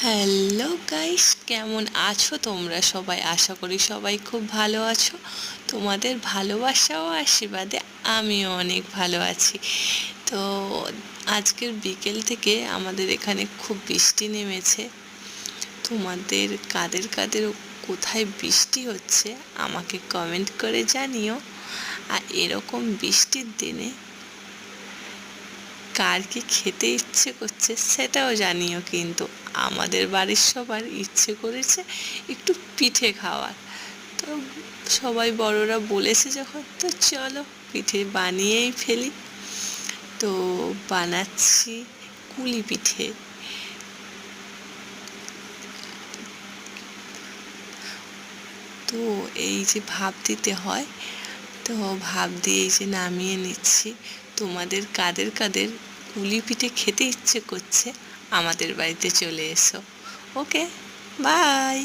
Hello guys, কেমন আছো তোমরা সবাই? আশা করি সবাই খুব ভালো আছো। তোমাদের ভালোবাসা ও আশীর্বাদে আমিও অনেক ভালো আছি। তো আজকের বিকেল থেকে আমাদের এখানে খুব বৃষ্টি নেমেছে। তোমাদের কাদের কাদের কোথায় বৃষ্টি হচ্ছে আমাকে কমেন্ট করে জানিও। আর এরকম বৃষ্টির দিনে কার কি খেতে ইচ্ছে করছে সেটাও জানিও। কিন্তু আমাদের বাড়ির সবার ইচ্ছে করেছে একটু পিঠে খাওয়ার। তো সবাই বড়রা বলেছে যখন, তো চলো পিঠে বানিয়েই ফেলি। তো বানাচ্ছি কুলি পিঠে। তো এই যে ভাপ দিতে হয়, তো ভাপ দিয়ে এই যে নামিয়ে নিচ্ছি। তোমাদের কাদের কাদের কুলি পিঠে খেতে ইচ্ছে করছে আমাদের বাড়িতে চলে এসো। ওকে, বাই।